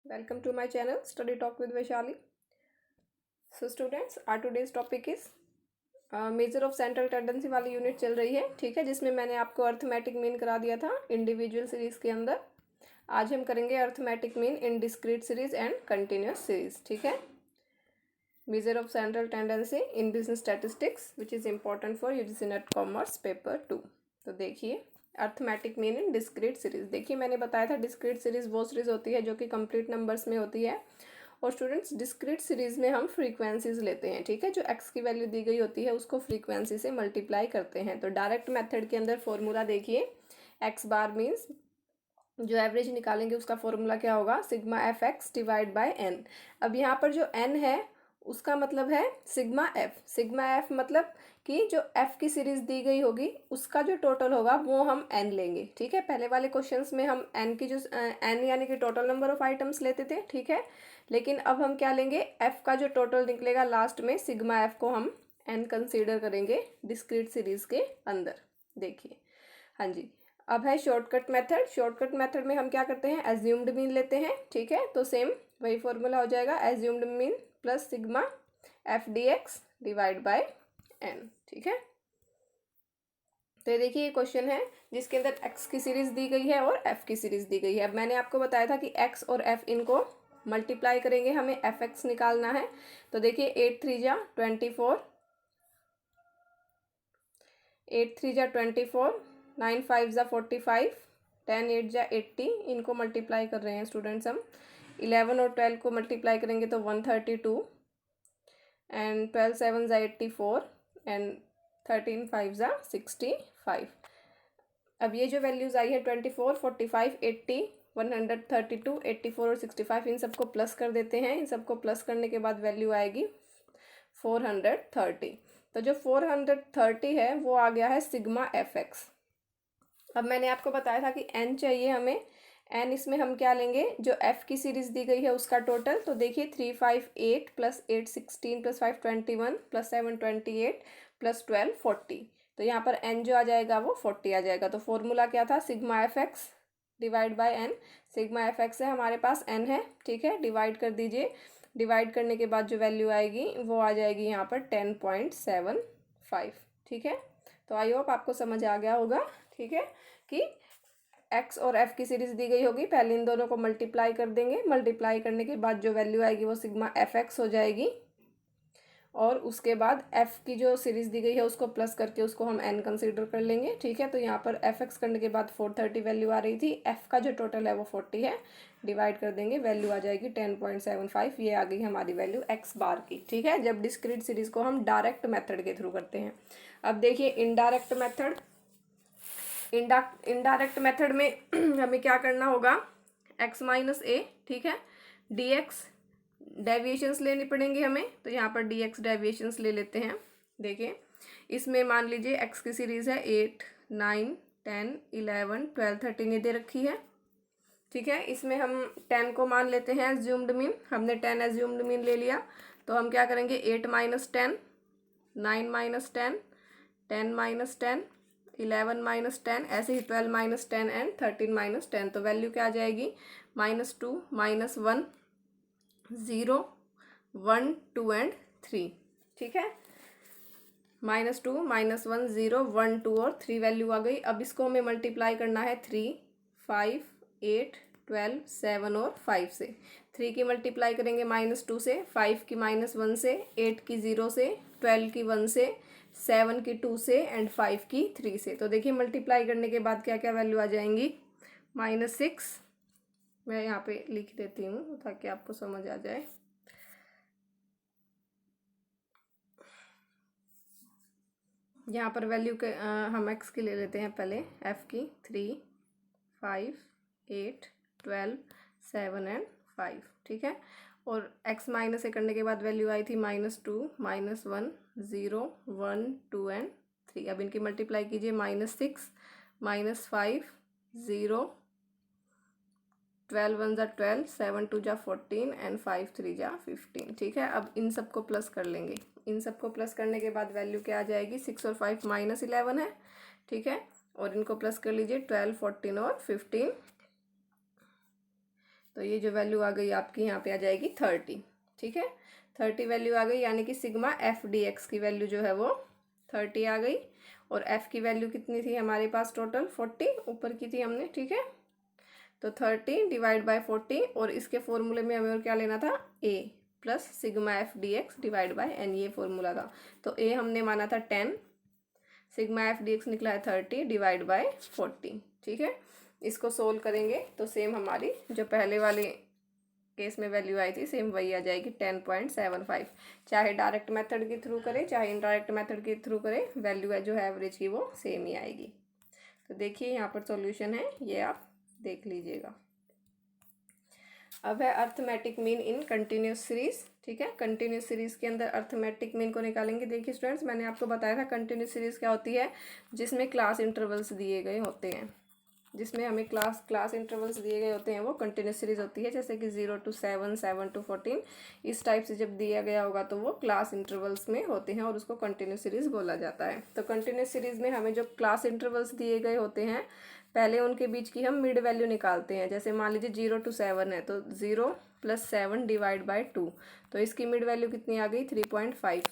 Welcome to my channel Study Talk with Vaishali. So students, our today's topic is measure of central tendency वाली unit चल रही है, ठीक है, जिसमें मैंने आपको अर्थमेटिक मीन करा दिया था इंडिविजुअल सीरीज़ के अंदर। आज हम करेंगे arithmetic mean in discrete series and continuous series, ठीक है। Measure of central tendency in business statistics which is important for UGC net commerce paper 2। तो देखिए arithmetic mean in discrete series. देखिए मैंने बताया था डिस्क्रीट सीरीज वो सीरीज होती है जो कि कंप्लीट नंबर्स में होती है। और स्टूडेंट्स डिस्क्रीट सीरीज में हम फ्रीक्वेंसीज लेते हैं, ठीक है। जो एक्स की वैल्यू दी गई होती है उसको फ्रीक्वेंसी से मल्टीप्लाई करते हैं। तो डायरेक्ट मेथड के अंदर फॉर्मूला देखिए, एक्स बार मीन्स जो एवरेज निकालेंगे उसका फॉर्मूला क्या होगा, sigma F X divide by N. अब यहाँ पर जो एन है उसका मतलब है सिग्मा एफ। सिग्मा एफ मतलब कि जो एफ की सीरीज दी गई होगी उसका जो टोटल होगा वो हम एन लेंगे, ठीक है। पहले वाले क्वेश्चंस में हम एन की जो एन यानी कि टोटल नंबर ऑफ आइटम्स लेते थे, ठीक है। लेकिन अब हम क्या लेंगे, एफ का जो टोटल निकलेगा लास्ट में, सिग्मा एफ को हम एन कंसीडर करेंगे डिस्क्रीट सीरीज के अंदर। देखिए हाँ जी, अब है शॉर्टकट मेथड। शॉर्टकट मेथड में हम क्या करते हैं, एज्यूम्ड मीन लेते हैं, ठीक है। तो सेम वही फॉर्मूला हो जाएगा, assumed mean plus sigma F D X divide by N, ठीक है। तो ये देखिए ये क्वेश्चन है जिसके अंदर एक्स की सीरीज दी गई है और एफ की सीरीज दी गई है। अब मैंने आपको बताया था कि एक्स और एफ इनको मल्टीप्लाई करेंगे, हमें एफ एक्स निकालना है। तो देखिए 8 3 जा 24, 8 3 जा 24, 9 5 जा 45, 10 8 जा 80। इनको मल्टीप्लाई कर रहे हैं स्टूडेंट्स हम। 11 और 12 को मल्टीप्लाई करेंगे तो 132 एंड 12 7 जा 84 एंड 13 5 जा 65। अब ये जो वैल्यूज़ आई है 24, 45, 80, 132, 84 और 65, इन सबको प्लस कर देते हैं। इन सबको प्लस करने के बाद वैल्यू आएगी 430। तो जो 430 है वो आ गया है सिग्मा एफ एक्स। अब मैंने आपको बताया था कि एन चाहिए हमें। एन इसमें हम क्या लेंगे, जो एफ की सीरीज दी गई है उसका टोटल। तो देखिए 358 प्लस 8 16 प्लस 5 21 प्लस 7 28 प्लस 12 40। तो यहाँ पर एन जो आ जाएगा वो 40 आ जाएगा। तो फॉर्मूला क्या था, sigma F X divide by N. Sigma F X है हमारे पास, एन है, ठीक है। डिवाइड कर दीजिए, डिवाइड करने के बाद जो वैल्यू आएगी वो आ जाएगी यहाँ पर 10.75, ठीक है। तो आई होप आपको समझ आ गया होगा, ठीक है, कि एक्स और एफ की सीरीज दी गई होगी। पहले इन दोनों को मल्टीप्लाई कर देंगे, मल्टीप्लाई करने के बाद जो वैल्यू आएगी वो सिग्मा एफ एक्स हो जाएगी। और उसके बाद एफ की जो सीरीज दी गई है उसको प्लस करके उसको हम एन कंसीडर कर लेंगे, ठीक है। तो यहाँ पर एफ एक्स करने के बाद 430 वैल्यू आ रही थी, एफ का जो टोटल है वो 40 है। डिवाइड कर देंगे, वैल्यू आ जाएगी 10.75। ये आ गई हमारी वैल्यू एक्स बार की, ठीक है, जब डिस्क्रीट सीरीज को हम डायरेक्ट मेथड के थ्रू करते हैं। अब देखिए इनडायरेक्ट मेथड। इनडायरेक्ट मेथड में हमें क्या करना होगा, एक्स माइनस ए, ठीक है, डी एक्स डेविएशंस लेनी पड़ेंगी हमें। तो यहाँ पर डी एक्स डेविएशंस ले लेते हैं। देखिए इसमें मान लीजिए एक्स की सीरीज़ है 8 9 10 11 12 13 ये दे रखी है, ठीक है। इसमें हम 10 को मान लेते हैं एज्यूम्ड मीन। हमने 10 एज्यूम्ड मीन ले लिया। तो हम क्या करेंगे, 8 माइनस 10, 9 माइनस 10, 10 माइनस 10, 11 माइनस 10, ऐसे ही 12 माइनस 10 एंड 13 माइनस 10। तो वैल्यू क्या आ जाएगी, -2 -1 0 1 2 एंड 3, ठीक है। -2 -1 0 1 2 और 3 वैल्यू आ गई। अब इसको हमें मल्टीप्लाई करना है 3 5 8 12 7 और 5 से। 3 की मल्टीप्लाई करेंगे -2 से, 5 की -1 से, 8 की 0 से, 12 की 1 से, 7 की 2 से एंड 5 की 3 से। तो देखिए मल्टीप्लाई करने के बाद क्या क्या वैल्यू आ जाएंगी, -6, मैं यहाँ पे लिख देती हूँ ताकि आपको समझ आ जाए। यहाँ पर वैल्यू के हम एक्स की ले लेते हैं पहले, एफ की 3 5 8 12 7 एंड 5, ठीक है। और एक्स माइनस से करने के बाद वैल्यू आई थी -2 -1 0 1 2 एंड 3। अब इनकी मल्टीप्लाई कीजिए, -6 -5 0 12 1 जा 12 7 2 जा 14 एंड 5 3 जा 15, ठीक है। अब इन सबको प्लस कर लेंगे। इन सबको प्लस करने के बाद वैल्यू क्या आ जाएगी, 6 और 5 -11 है, ठीक है। और इनको प्लस कर लीजिए 12 14 और 15। तो ये जो वैल्यू आ गई आपकी यहाँ पे आ जाएगी 30, ठीक है। 30 वैल्यू आ गई, यानी कि सिग्मा एफ डी एक्स की वैल्यू जो है वो 30 आ गई। और एफ की वैल्यू कितनी थी हमारे पास, टोटल 40 ऊपर की थी हमने, ठीक है। तो 30 डिवाइड बाय 40, और इसके फॉर्मूले में हमें और क्या लेना था, A plus sigma F D X divide by N, ये फॉर्मूला था। तो ए हमने माना था 10, सिग्मा एफ डी एक्स निकला है 30 डिवाइड बाय 40, ठीक है। इसको सोल्व करेंगे तो सेम हमारी जो पहले वाले केस में वैल्यू आई थी सेम वही आ जाएगी 10.75। चाहे डायरेक्ट मेथड के थ्रू करें चाहे इनडायरेक्ट मेथड के थ्रू करें, वैल्यू है जो है एवरेज की वो सेम ही आएगी। तो देखिए यहाँ पर सॉल्यूशन है, ये आप देख लीजिएगा। अब है arithmetic mean in continuous series, ठीक है। कंटिन्यूस सीरीज के अंदर अर्थमेटिक मीन को निकालेंगे। देखिए स्टूडेंट्स, मैंने आपको बताया था कंटिन्यूस सीरीज क्या होती है, जिसमें क्लास इंटरवल्स दिए गए होते हैं, जिसमें हमें क्लास इंटरवल्स दिए गए होते हैं, वो कंटिन्यूस सीरीज होती है। जैसे कि 0 to 7, 7 to 14, इस टाइप से जब दिया गया होगा तो वो क्लास इंटरवल्स में होते हैं और उसको कंटिन्यूस सीरीज बोला जाता है। तो कंटिन्यूस सीरीज में हमें जो क्लास इंटरवल्स दिए गए होते हैं, पहले उनके बीच की हम मिड वैल्यू निकालते हैं। जैसे मान लीजिए 0 to 7 है, तो 0 + 7 डिवाइड बाय 2, तो इसकी मिड वैल्यू कितनी आ गई, 3.5,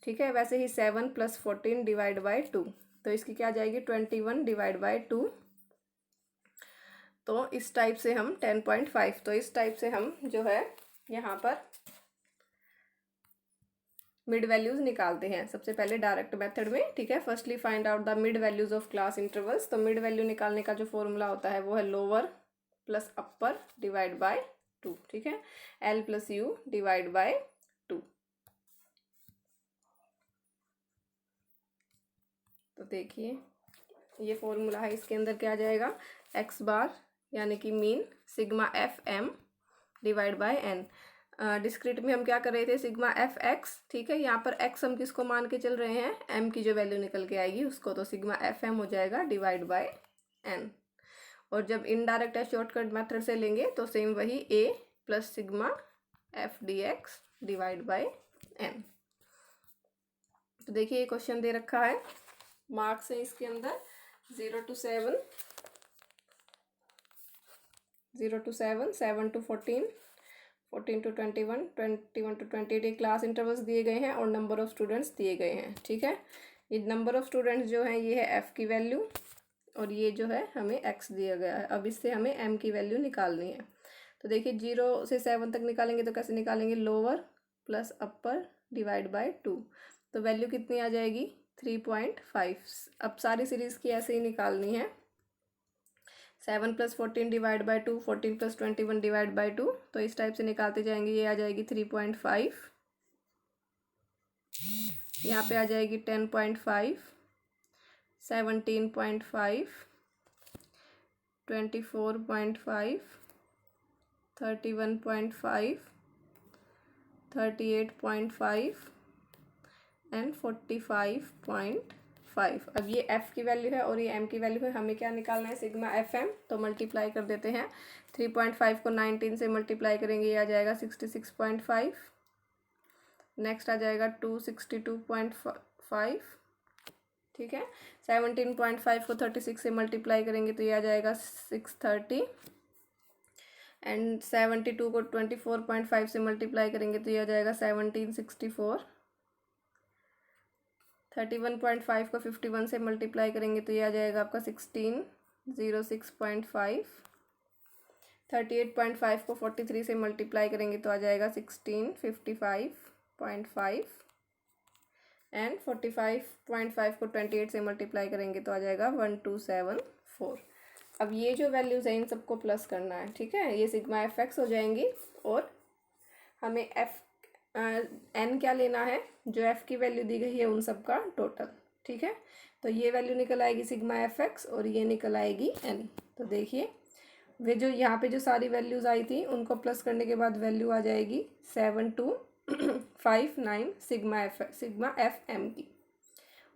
ठीक है। वैसे ही 7 + 14 डिवाइड बाय 2, तो इसकी क्या आ जाएगी, 21 डिवाइड बाय 2। तो इस टाइप से हम 10.5, तो इस टाइप से हम जो है यहाँ पर मिड वैल्यूज निकालते हैं सबसे पहले डायरेक्ट मेथड में, ठीक है। Firstly find out the mid values of class intervals. तो मिड वैल्यू निकालने का जो फॉर्मूला होता है वो है lower plus upper divide by 2, ठीक है। L plus you divide by 2। तो देखिए ये फॉर्मूला है, इसके अंदर क्या आ जाएगा, एक्स बार यानी कि mean sigma F M divide by N. Discrete में हम क्या कर रहे थे, सिग्मा एफ एक्स, ठीक है। यहाँ पर एक्स हम किसको मान के चल रहे हैं, एम की जो वैल्यू निकल के आएगी उसको, तो सिग्मा एफ एम हो जाएगा डिवाइड बाय एन। और जब इनडायरेक्ट या शॉर्टकट मेथड से लेंगे तो सेम वही A plus sigma F D X divide by N. तो देखिए ये क्वेश्चन दे रखा है, मार्क्स है इसके अंदर 0 to 7, 0 to 7, 7 to 14, 14 to 21, 21 to 28, class intervals दिए गए हैं और नंबर ऑफ स्टूडेंट्स दिए गए हैं, ठीक है। ये नंबर ऑफ स्टूडेंट्स जो है ये है एफ की वैल्यू, और ये जो है हमें एक्स दिया गया है। अब इससे हमें एम की वैल्यू निकालनी है। तो देखिए 0 से 7 तक निकालेंगे तो कैसे निकालेंगे, lower plus upper divide by 2, तो वैल्यू कितनी आ जाएगी, 3.5। अब सारी सीरीज़ की ऐसे ही निकालनी है। 7 + 14 डिवाइड बाय 2, 14 + 21 डिवाइड बाय 2, तो इस टाइप से निकालते जाएंगे। ये आ जाएगी 3.5, यहाँ पे आ जाएगी 10.5, 17.5, 24.5, 31.5, 38.5 एंड 45.5। अब ये एफ की वैल्यू है और ये एम की वैल्यू है, हमें क्या निकालना है, सिग्मा एफ एम। तो मल्टीप्लाई कर देते हैं, 3.5 को 19 से मल्टीप्लाई करेंगे, ये आ जाएगा 66.5। नेक्स्ट आ जाएगा 262.5, ठीक है। 17.5 को 36 से मल्टीप्लाई करेंगे तो ये आ जाएगा 630। एंड 72 को 24.5 से मल्टीप्लाई करेंगे तो ये आ जाएगा 1764। 31.5 को 51 से मल्टीप्लाई करेंगे तो ये आ जाएगा आपका 1606.5। 38.5 को 43 से मल्टीप्लाई करेंगे तो आ जाएगा 1655.5। एंड 45.5 को 28 से मल्टीप्लाई करेंगे तो आ जाएगा 1274। अब ये जो वैल्यूज़ हैं इन सबको प्लस करना है, ठीक है। ये सिग्मा एफ एक्स हो जाएंगी और हमें एफ एन क्या लेना है, जो एफ की वैल्यू दी गई है उन सब का टोटल, ठीक है। तो ये वैल्यू निकल आएगी सिग्मा एफ एक्स और ये निकल आएगी एन। तो देखिए वे जो यहाँ पे जो सारी वैल्यूज़ आई थी उनको प्लस करने के बाद वैल्यू आ जाएगी 7259 सिग्मा एफ एम की।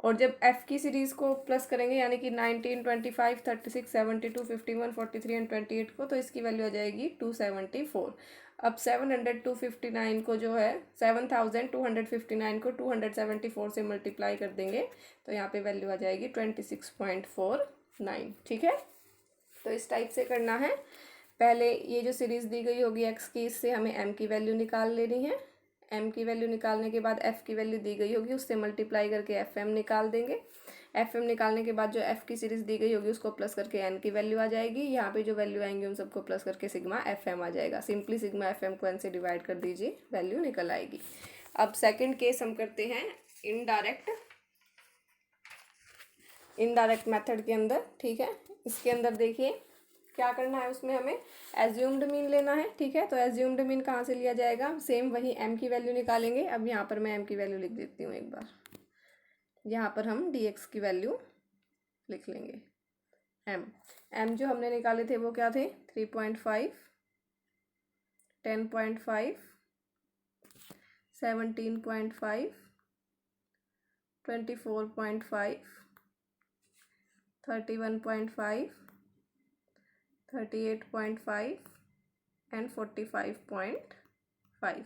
और जब एफ की सीरीज़ को प्लस करेंगे यानी कि 19, 25, 36, 72, 51, 43 एंड 28 को, तो इसकी वैल्यू आ जाएगी 274। अब 700 को जो है 7259 को 274 से मल्टीप्लाई कर देंगे तो यहाँ पे वैल्यू आ जाएगी 26.49, ठीक है। तो इस टाइप से करना है। पहले ये जो सीरीज़ दी गई होगी एक्स की, इससे हमें एम की वैल्यू निकाल लेनी है। एम की वैल्यू निकालने के बाद एफ़ की वैल्यू दी गई होगी, उससे मल्टीप्लाई करके एफ एम निकाल देंगे। एफ एम निकालने के बाद जो एफ़ की सीरीज़ दी गई होगी उसको प्लस करके एन की वैल्यू आ जाएगी। यहाँ पे जो वैल्यू आएंगी उन सबको प्लस करके सिग्मा एफ एम आ जाएगा। सिंपली सिग्मा एफ एम को एन से डिवाइड कर दीजिए, वैल्यू निकल आएगी। अब सेकंड केस हम करते हैं इनडायरेक्ट मेथड के अंदर, ठीक है। इसके अंदर देखिए क्या करना है, उसमें हमें एज्यूम्ड मीन लेना है, ठीक है। तो एज्यूम्ड मीन कहाँ से लिया जाएगा, सेम वही एम की वैल्यू निकालेंगे। अब यहाँ पर मैं एम की वैल्यू लिख देती हूँ एक बार। यहाँ पर हम डी एक्स की वैल्यू लिख लेंगे। एम जो हमने निकाले थे वो क्या थे, 3.5, 10.5, 17.5, 24.5, 31.5, 38.5 एंड 45.5।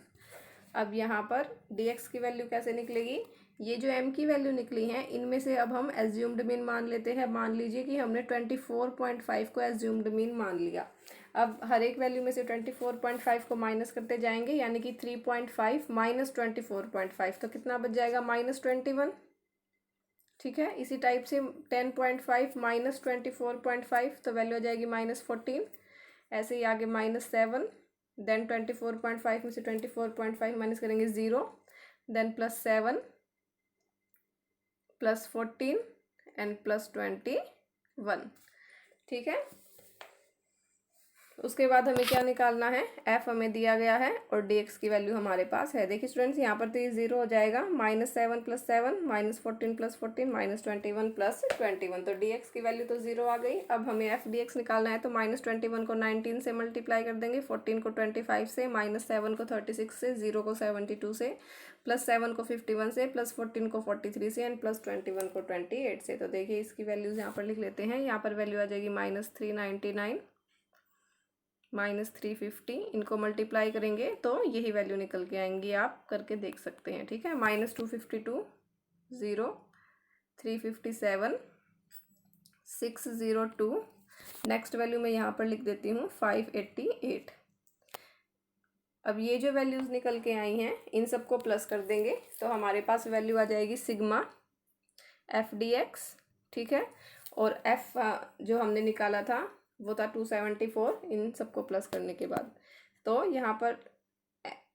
अब यहाँ पर dx की वैल्यू कैसे निकलेगी, ये जो m की वैल्यू निकली है इनमें से अब हम एज्यूम्ड मीन मान लेते हैं। मान लीजिए कि हमने 24.5 को एज्यूम्ड मीन मान लिया। अब हर एक वैल्यू में से 24.5 को माइनस करते जाएंगे, यानी कि 3.5 माइनस 24.5, तो कितना बच जाएगा, -21, ठीक है। इसी टाइप से 10.5 माइनस 24.5, तो वैल्यू आ जाएगी -14। ऐसे ही आगे -7, देन 24.5 में से 24.5 माइनस करेंगे 0, देन +7, +14 एंड +21, ठीक है। उसके बाद हमें क्या निकालना है, f हमें दिया गया है और dx की वैल्यू हमारे पास है। देखिए स्टूडेंट्स, यहाँ पर तो ये 0 हो जाएगा, -7 + 7, -14 + 14, -21 + 21, तो dx की वैल्यू तो 0 आ गई। अब हमें f dx निकालना है, तो -21 को 19 से मल्टीप्लाई कर देंगे, 14 को 25 से, -7 को 36 से, 0 को 72 से, +7 को 51 से, +14 को 43 से एंड +21 को 28 से। तो देखिए इसकी वैल्यूज़ यहाँ पर लिख लेते हैं। यहाँ पर वैल्यू आ जाएगी -399, -350, इनको मल्टीप्लाई करेंगे तो यही वैल्यू निकल के आएंगी, आप करके देख सकते हैं, ठीक है। -252, 0, 357, 602, नेक्स्ट वैल्यू मैं यहाँ पर लिख देती हूँ 588। अब ये जो वैल्यूज़ निकल के आई हैं इन सबको प्लस कर देंगे तो हमारे पास वैल्यू आ जाएगी सिग्मा एफ डी एक्स, ठीक है। और एफ जो हमने निकाला था वो था 274, इन सबको प्लस करने के बाद। तो यहाँ पर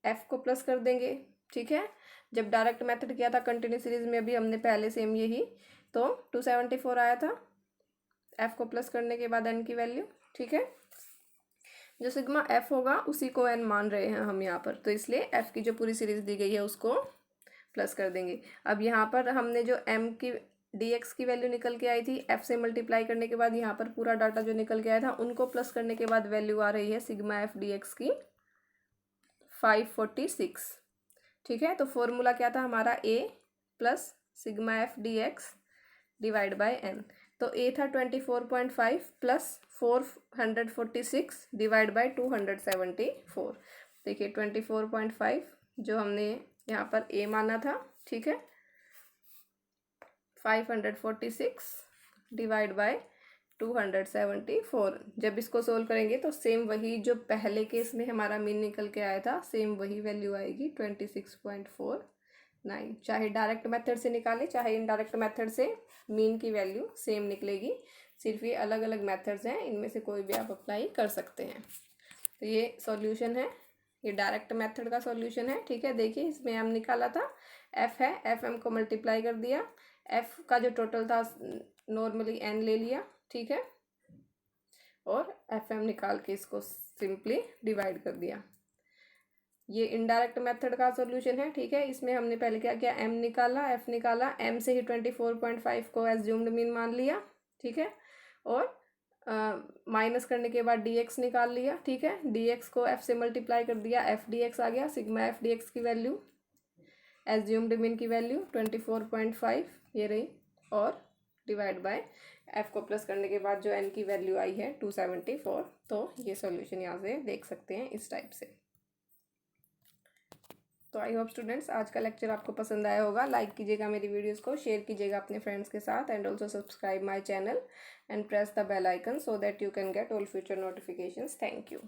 एफ को प्लस कर देंगे, ठीक है। जब डायरेक्ट मेथड किया था कंटिन्यूस सीरीज में, अभी हमने पहले सेम यही, तो 274 आया था, एफ को प्लस करने के बाद एन की वैल्यू, ठीक है। जो सिग्मा एफ होगा उसी को एन मान रहे हैं हम यहाँ पर, तो इसलिए एफ की जो पूरी सीरीज दी गई है उसको प्लस कर देंगे। अब यहाँ पर हमने जो एम की dx की वैल्यू निकल के आई थी, f से मल्टीप्लाई करने के बाद यहाँ पर पूरा डाटा जो निकल के आया था उनको प्लस करने के बाद वैल्यू आ रही है सिग्मा एफ dx की 546, ठीक है। तो फॉर्मूला क्या था हमारा, a plus sigma F dx divide by n। तो a था 24.5 प्लस 446 डिवाइड बाय 274। देखिए 24.5 जो हमने यहाँ पर a माना था, ठीक है, 546 डिवाइड बाय 274। जब इसको सोल्व करेंगे तो सेम वही जो पहले केस में हमारा मीन निकल के आया था, सेम वही वैल्यू आएगी 26.49। चाहे डायरेक्ट मेथड से निकाले चाहे इनडायरेक्ट मेथड से, मीन की वैल्यू सेम निकलेगी। सिर्फ ये अलग अलग मेथड्स हैं, इनमें से कोई भी आप अप्लाई कर सकते हैं। तो ये सॉल्यूशन है, ये डायरेक्ट मेथड का सॉल्यूशन है, ठीक है। देखिए इसमें हम निकाला था, एफ है, एफ एम को मल्टीप्लाई कर दिया, एफ का जो टोटल था नॉर्मली एन ले लिया, ठीक है, और एफ एम निकाल के इसको सिंपली डिवाइड कर दिया। ये इनडायरेक्ट मेथड का सॉल्यूशन है, ठीक है। इसमें हमने पहले क्या किया, एम निकाला, एफ निकाला, एम से ही 24.5 को एज्यूम्ड मीन मान लिया, ठीक है, और माइनस करने के बाद dx निकाल लिया, ठीक है। dx को f से मल्टीप्लाई कर दिया, f dx आ गया। सिग्मा f dx की वैल्यू, एज्यूम्ड मीन की वैल्यू 24.5 ये रही, और डिवाइड बाय f को प्लस करने के बाद जो n की वैल्यू आई है 274। तो ये सॉल्यूशन यहाँ से देख सकते हैं इस टाइप से। तो आई होप स्टूडेंट्स आज का लेक्चर आपको पसंद आया होगा। लाइक कीजिएगा मेरी वीडियोस को, शेयर कीजिएगा अपने फ्रेंड्स के साथ, and also subscribe my channel and press the bell icon so that you can get all future notifications. Thank you.